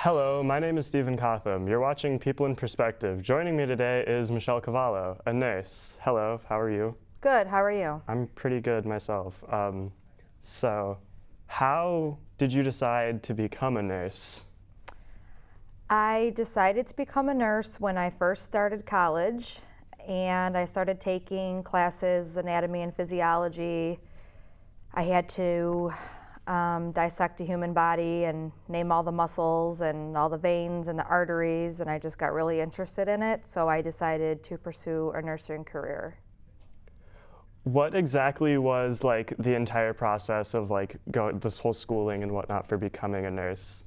Hello, my name is Stephen Cotham. You're watching People in Perspective. Joining me today is Michelle Cavallo, a nurse. Hello, how are you? Good, how are you? I'm pretty good myself. So, how did you decide to become a nurse? I decided to become a nurse when I first started college, and I started taking classes, anatomy and physiology. I had to dissect a human body and name all the muscles and all the veins and the arteries, and I just got really interested in it, so I decided to pursue a nursing career. What exactly was like the entire process of this whole schooling and whatnot for becoming a nurse?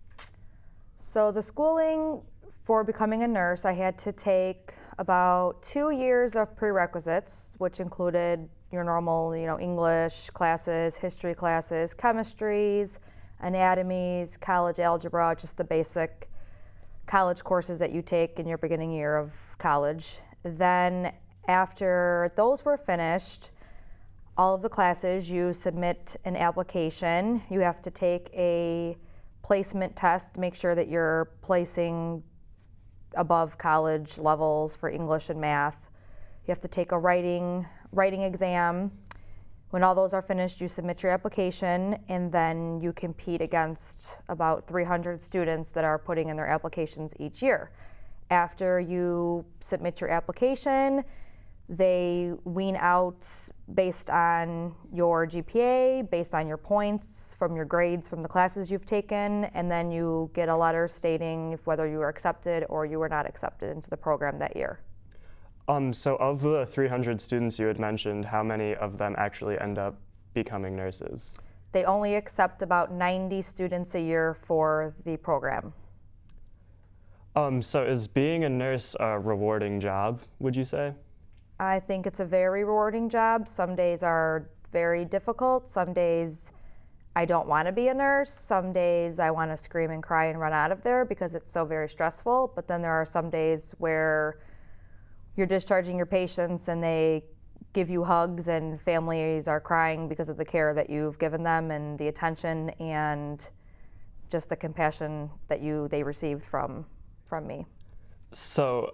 So the schooling for becoming a nurse, I had to take about 2 years of prerequisites, which included your normal, English classes, history classes, chemistries, anatomies, college algebra, just the basic college courses that you take in your beginning year of college. Then after those were finished, all of the classes, you submit an application. You have to take a placement test to make sure that you're placing above college levels for English and math. You have to take a writing exam. When all those are finished, you submit your application, and then you compete against about 300 students that are putting in their applications each year. After you submit your application, they wean out based on your GPA, based on your points from your grades from the classes you've taken, and then you get a letter stating whether you were accepted or you were not accepted into the program that year. So of the 300 students you had mentioned, how many of them actually end up becoming nurses? They only accept about 90 students a year for the program. So is being a nurse a rewarding job, would you say? I think it's a very rewarding job. Some days are very difficult. Some days I don't want to be a nurse. Some days I want to scream and cry and run out of there because it's so very stressful. But then there are some days where you're discharging your patients and they give you hugs and families are crying because of the care that you've given them and the attention and just the compassion that they received from me. So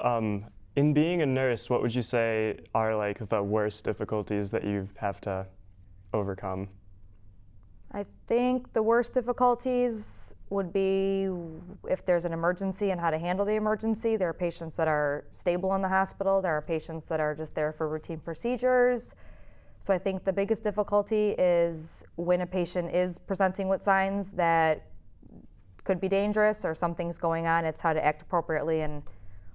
in being a nurse, what would you say are like the worst difficulties that you have to overcome? I think the worst difficulties would be if there's an emergency and how to handle the emergency. There are patients that are stable in the hospital. There are patients that are just there for routine procedures. So I think the biggest difficulty is when a patient is presenting with signs that could be dangerous or something's going on, it's how to act appropriately and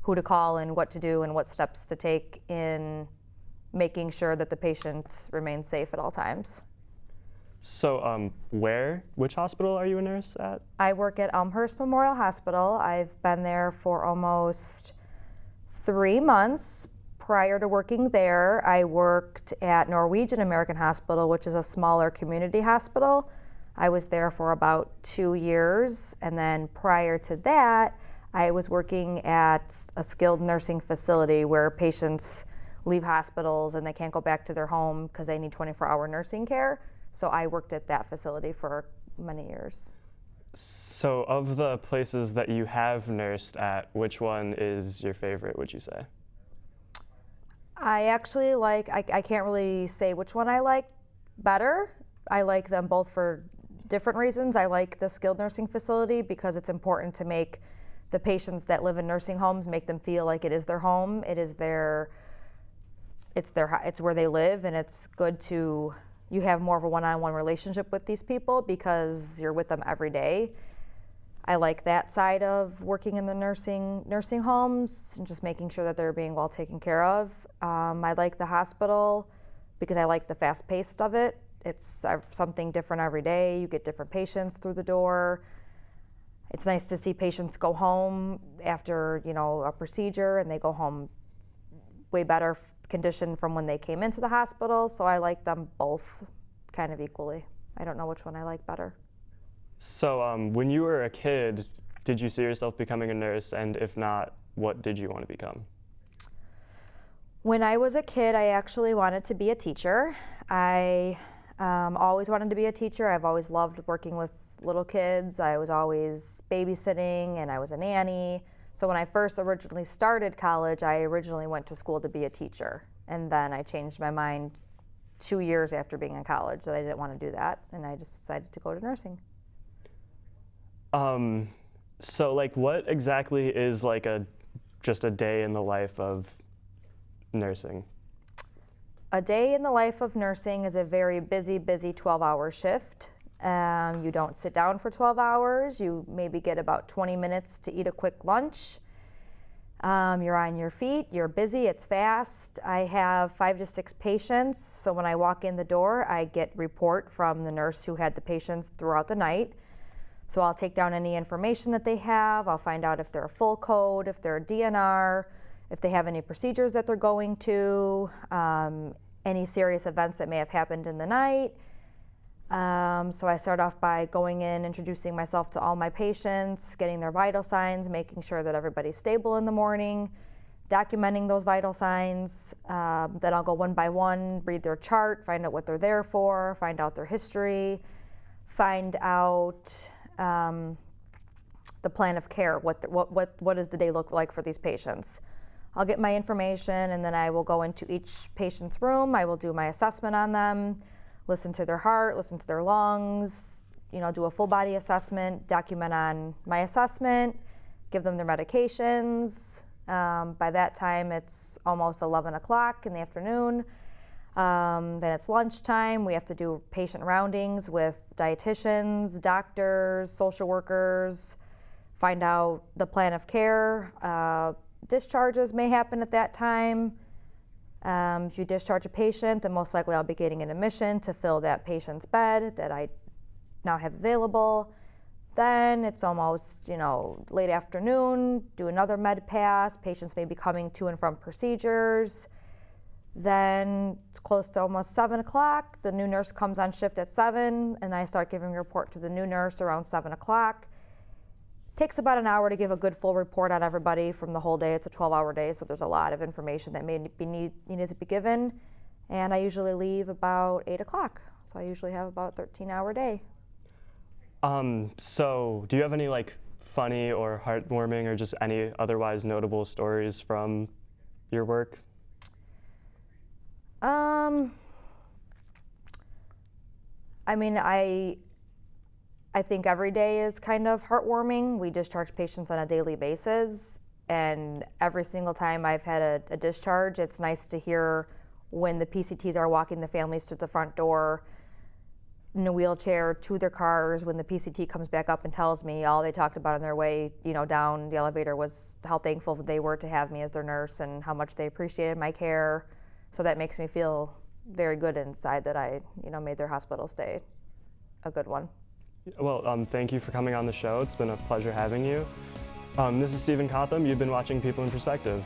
who to call and what to do and what steps to take in making sure that the patient remains safe at all times. So which hospital are you a nurse at? I work at Elmhurst Memorial Hospital. I've been there for almost 3 months. Prior to working there, I worked at Norwegian American Hospital, which is a smaller community hospital. I was there for about 2 years, and then prior to that, I was working at a skilled nursing facility where patients leave hospitals and they can't go back to their home because they need 24-hour nursing care. So I worked at that facility for many years. So of the places that you have nursed at, which one is your favorite, would you say? I actually I can't really say which one I like better. I like them both for different reasons. I like the skilled nursing facility because it's important to make the patients that live in nursing homes, make them feel like it is their home. It's where they live, and it's good to you have more of a one-on-one relationship with these people because you're with them every day. I like that side of working in the nursing homes and just making sure that they're being well taken care of. I like the hospital because I like the fast pace of it. It's something different every day. You get different patients through the door. It's nice to see patients go home after, a procedure, and they go home way better condition from when they came into the hospital. So I like them both kind of equally. I don't know which one I like better. So when you were a kid, did you see yourself becoming a nurse? And if not, what did you want to become? When I was a kid, I actually wanted to be a teacher. I always wanted to be a teacher. I've always loved working with little kids. I was always babysitting and I was a nanny. So when I first originally started college, I originally went to school to be a teacher. And then I changed my mind 2 years after being in college that I didn't want to do that. And I just decided to go to nursing. So like what exactly is like just a day in the life of nursing? A day in the life of nursing is a very busy 12-hour shift. You don't sit down for 12 hours. You maybe get about 20 minutes to eat a quick lunch. You're on your feet, you're busy, it's fast. I have 5 to 6 patients, so when I walk in the door, I get report from the nurse who had the patients throughout the night. So I'll take down any information that they have. I'll find out if they're a full code, if they're a DNR, if they have any procedures that they're going to, any serious events that may have happened in the night. So I start off by going in, introducing myself to all my patients, getting their vital signs, making sure that everybody's stable in the morning, documenting those vital signs. Then I'll go one by one, read their chart, find out what they're there for, find out their history, find out the plan of care, what does the day look like for these patients. I'll get my information and then I will go into each patient's room. I will do my assessment on them, listen to their heart, listen to their lungs, do a full body assessment, document on my assessment, give them their medications. By that time, it's almost 11 o'clock in the afternoon. Then it's lunchtime. We have to do patient roundings with dietitians, doctors, social workers, find out the plan of care. Discharges may happen at that time. If you discharge a patient, then most likely I'll be getting an admission to fill that patient's bed that I now have available. Then it's almost, late afternoon, do another med pass. Patients may be coming to and from procedures. Then it's close to almost 7 o'clock. The new nurse comes on shift at 7, and I start giving a report to the new nurse around 7 o'clock. Takes about an hour to give a good full report on everybody from the whole day. It's a 12-hour day, so there's a lot of information that needed to be given. And I usually leave about 8 o'clock, so I usually have about a 13-hour day. So do you have any funny or heartwarming or just any otherwise notable stories from your work? I think every day is kind of heartwarming. We discharge patients on a daily basis, and every single time I've had a discharge, it's nice to hear when the PCTs are walking the families to the front door in a wheelchair to their cars. When the PCT comes back up and tells me all they talked about on their way, down the elevator was how thankful they were to have me as their nurse and how much they appreciated my care. So that makes me feel very good inside that I, made their hospital stay a good one. Well, thank you for coming on the show. It's been a pleasure having you. This is Stephen Cotham. You've been watching People in Perspective.